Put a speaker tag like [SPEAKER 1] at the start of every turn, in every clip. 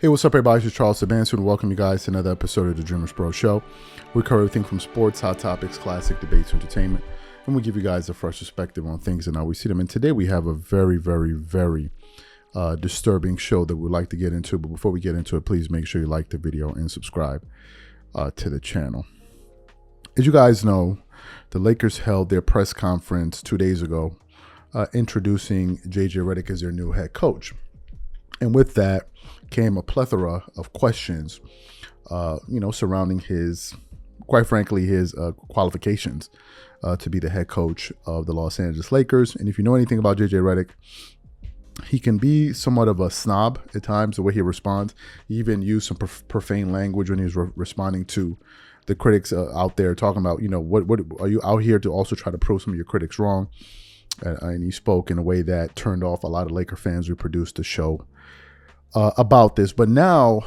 [SPEAKER 1] Hey, what's up, everybody? This is Charles Sabansu, and welcome you guys to another episode of the DREAMERSPRO show. We cover everything from sports, hot topics, classic debates, entertainment, and we give you guys a fresh perspective on things and how we see them. And today we have a very disturbing show that we'd like to get into. But before we get into it, please make sure you like the video and subscribe to the channel. As you guys know, the Lakers held their press conference 2 days ago, introducing Redick as their new head coach. And with that came a plethora of questions, surrounding his, quite frankly, his qualifications to be the head coach of the Los Angeles Lakers. And if you know anything about Redick, he can be somewhat of a snob at times, the way he responds. He even used some profane language when he was responding to the critics out there, talking about, what are you out here to also try to prove some of your critics wrong? And he spoke in a way that turned off a lot of Laker fans who produced the show about this. But now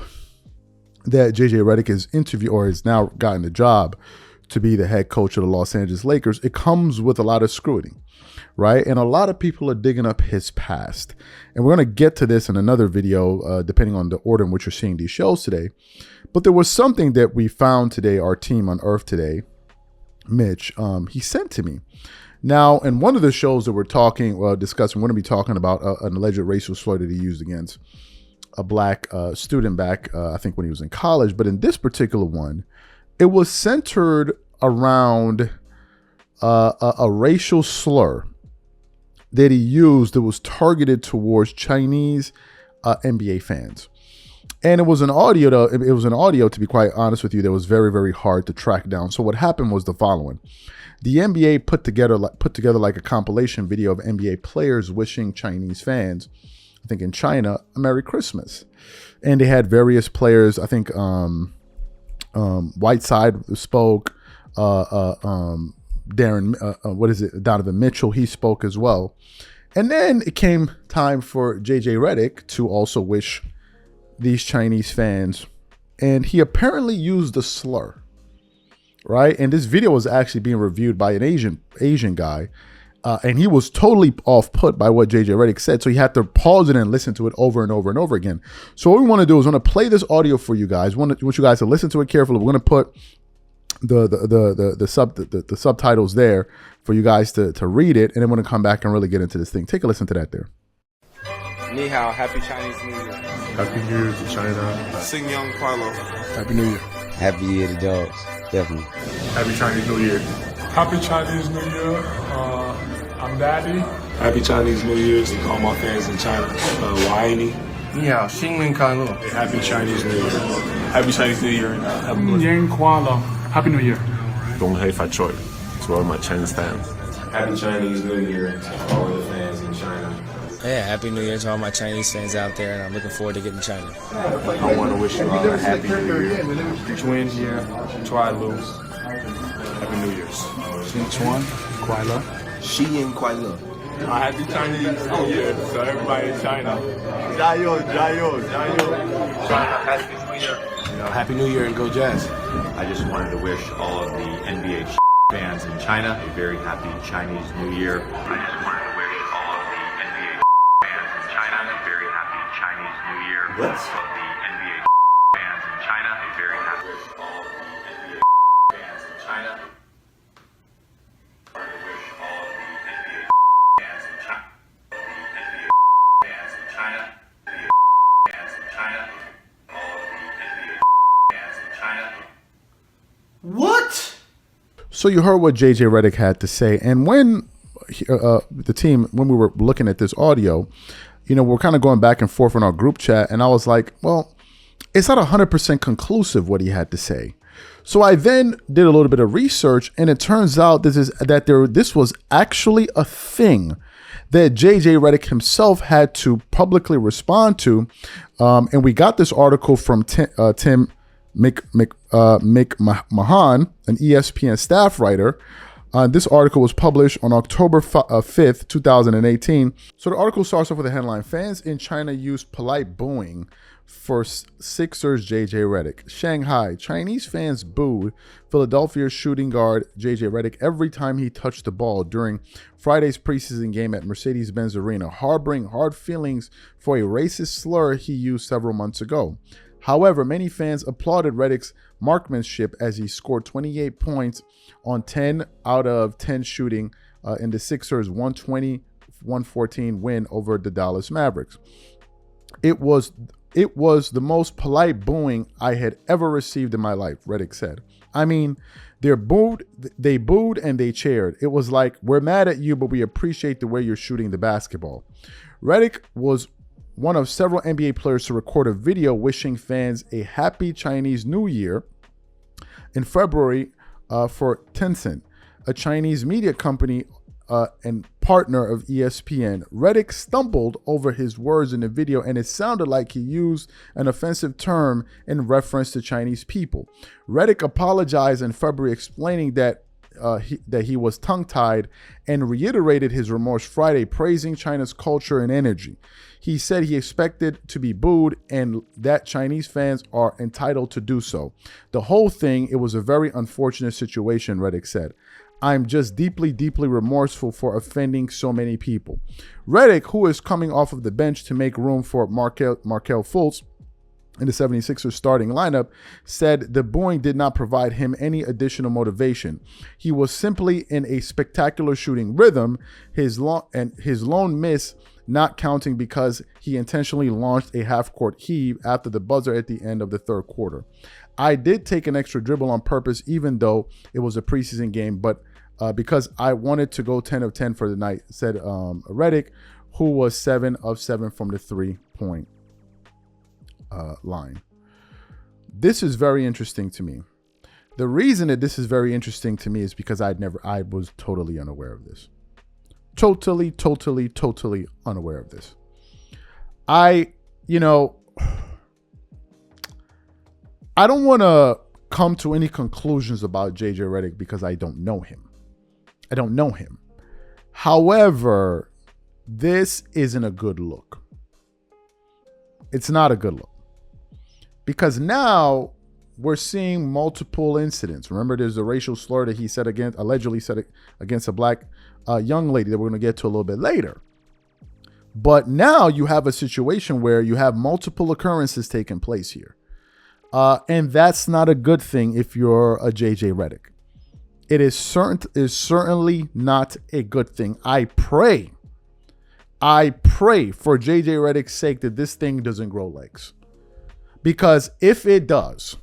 [SPEAKER 1] that Redick has now gotten the job to be the head coach of the Los Angeles Lakers, it comes with a lot of scrutiny, right? And a lot of people are digging up his past. And we're going to get to this in another video, depending on the order in which you're seeing these shows today. But there was something that we found today, our team unearthed today, Mitch, he sent to me. Now, in one of the shows that we're discussing, we're going to be talking about an alleged racial slur that he used against a black student back, I think when he was in college. But in this particular one, it was centered around a racial slur that he used that was targeted towards Chinese NBA fans. And it was an audio, to be quite honest with you, that was very hard to track down. So what happened was the following. The NBA put together like a compilation video of NBA players wishing Chinese fans, I think in China, a Merry Christmas. And they had various players, I think Whiteside spoke, Donovan Mitchell, he spoke as well. And then it came time for Redick to also wish these Chinese fans, and he apparently used the slur, right? And this video was actually being reviewed by an Asian guy, and he was totally off-put by what Redick said, so he had to pause it and listen to it over and over and over again. So what we want to do is we're going to play this audio for you guys. We want you guys to listen to it carefully. We're going to put the subtitles there for you guys to read it, and then we're going to come back and really get into this thing. Take a listen to that there.
[SPEAKER 2] Ni hao, happy Chinese New Year.
[SPEAKER 3] Happy New Year to China.
[SPEAKER 2] Sing Young Carlo.
[SPEAKER 1] Happy New Year.
[SPEAKER 4] Happy Year to dogs, definitely.
[SPEAKER 3] Happy Chinese New Year.
[SPEAKER 5] Happy Chinese New Year. I'm Daddy.
[SPEAKER 6] Happy Chinese New Year to all my fans in China. Waini.
[SPEAKER 5] Ni hao, Xing Wen Kan Lo.
[SPEAKER 6] Happy Chinese New Year. Happy Chinese New Year.
[SPEAKER 5] Yan Kuan Lo. Happy New Year.
[SPEAKER 6] Gong Hei Fat Choi to all my Chinese fans.
[SPEAKER 7] Happy Chinese New Year to all the fans in China.
[SPEAKER 4] Yeah, Happy New Year to all my Chinese fans out there, and I'm looking forward to getting to China.
[SPEAKER 6] I want to wish you all a happy New Year. Twin here, try lose. Happy New Year's.
[SPEAKER 5] Xinchuan, Kuai Lo.
[SPEAKER 7] Xiyin Kuai Lo.
[SPEAKER 6] Happy Chinese New Year to everybody in China.
[SPEAKER 7] Jayo.
[SPEAKER 6] China, Happy New Year.
[SPEAKER 7] Happy New Year and go Jazz.
[SPEAKER 8] I just wanted to wish all of the NBA fans in China a very happy Chinese New Year. I just wanted to wish all of the NBA fans in China a very happy Chinese New Year.
[SPEAKER 7] What?
[SPEAKER 8] All of the NBA fans in China a very happy. All of the NBA fans in China. I wish all of the NBA fans in China. NBA fans in China. Fans in China. All of the NBA fans in China.
[SPEAKER 7] What?
[SPEAKER 1] So you heard what Redick had to say, and when when we were looking at this audio, we're kind of going back and forth in our group chat, and I was like, well, it's not 100% conclusive what he had to say. So I then did a little bit of research, and it turns out this was actually a thing that Redick himself had to publicly respond to, and we got this article from Tim McMahon, an ESPN staff writer. This article was published on October 5th, 2018. So the article starts off with a headline: Fans in China use polite booing for Sixers JJ Redick. Shanghai, Chinese fans booed Philadelphia shooting guard JJ Redick every time he touched the ball during Friday's preseason game at Mercedes-Benz Arena, harboring hard feelings for a racist slur he used several months ago. However, many fans applauded Redick's marksmanship as he scored 28 points on 10 out of 10 shooting in the Sixers' 120-114 win over the Dallas Mavericks. It was the most polite booing I had ever received in my life, Redick said. I mean, they booed and they cheered. It was like, we're mad at you, but we appreciate the way you're shooting the basketball. Redick was one of several NBA players to record a video wishing fans a happy Chinese New Year in February for Tencent, a Chinese media company and partner of ESPN. Redick stumbled over his words in the video, and it sounded like he used an offensive term in reference to Chinese people. Redick apologized in February, explaining that he was tongue-tied, and reiterated his remorse Friday, praising China's culture and energy. He said he expected to be booed and that Chinese fans are entitled to do so. The whole thing, it was a very unfortunate situation, Redick said. I'm just deeply, deeply remorseful for offending so many people. Redick, who is coming off of the bench to make room for Markelle Fultz in the 76ers starting lineup, said the booing did not provide him any additional motivation. He was simply in a spectacular shooting rhythm, his lone miss not counting because he intentionally launched a half-court heave after the buzzer at the end of the third quarter. I did take an extra dribble on purpose, even though it was a preseason game, but because I wanted to go 10 of 10 for the night, said Redick, who was 7 of 7 from the three-point line. This is very interesting to me. The reason that this is very interesting to me is because I was totally unaware of this. Totally unaware of this. I don't want to come to any conclusions about JJ Redick because I don't know him. However, this isn't a good look. It's not a good look. Because now we're seeing multiple incidents. Remember, there's a racial slur that he allegedly said against a black young lady that we're going to get to a little bit later. But now you have a situation where you have multiple occurrences taking place here. And that's not a good thing if you're a JJ Redick. It is certainly not a good thing. I pray for JJ Redick's sake that this thing doesn't grow legs. Because if it does,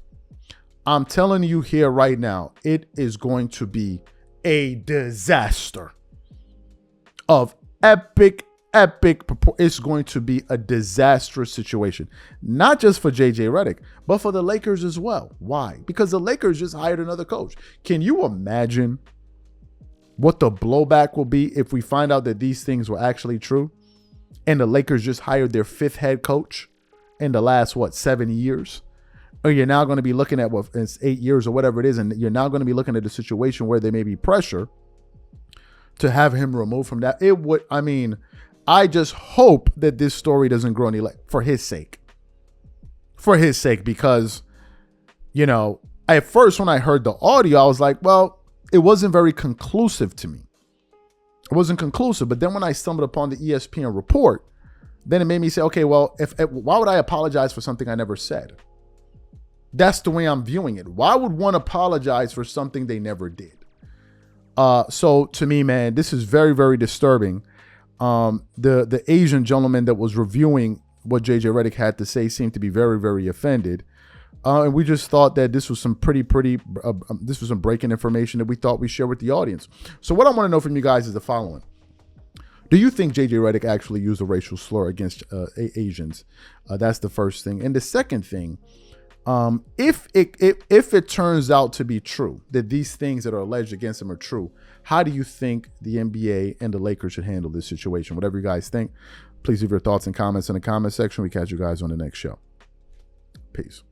[SPEAKER 1] I'm telling you here right now, it is going to be a disaster of epic. It's going to be a disastrous situation, not just for JJ Redick, but for the Lakers as well. Why? Because the Lakers just hired another coach. Can you imagine what the blowback will be if we find out that these things were actually true and the Lakers just hired their 5th head coach in the last, 7 years? Or you're now going to be looking at it's 8 years or whatever it is, and you're now going to be looking at a situation where there may be pressure to have him removed from that. I just hope that this story doesn't grow any legs for his sake. Because, at first when I heard the audio, I was like, well, it wasn't very conclusive to me. It wasn't conclusive. But then when I stumbled upon the ESPN report, then it made me say, okay, well, why would I apologize for something I never said? That's the way I'm viewing it. Why would one apologize for something they never did? So to me, man, this is very, very disturbing. The Asian gentleman that was reviewing what JJ Redick had to say seemed to be very, very offended. And we just thought that this was some this was some breaking information that we thought we'd share with the audience. So what I want to know from you guys is the following. Do you think JJ Redick actually used a racial slur against Asians? That's the first thing. And the second thing, if it turns out to be true, that these things that are alleged against him are true, how do you think the NBA and the Lakers should handle this situation? Whatever you guys think, please leave your thoughts and comments in the comment section. We catch you guys on the next show. Peace.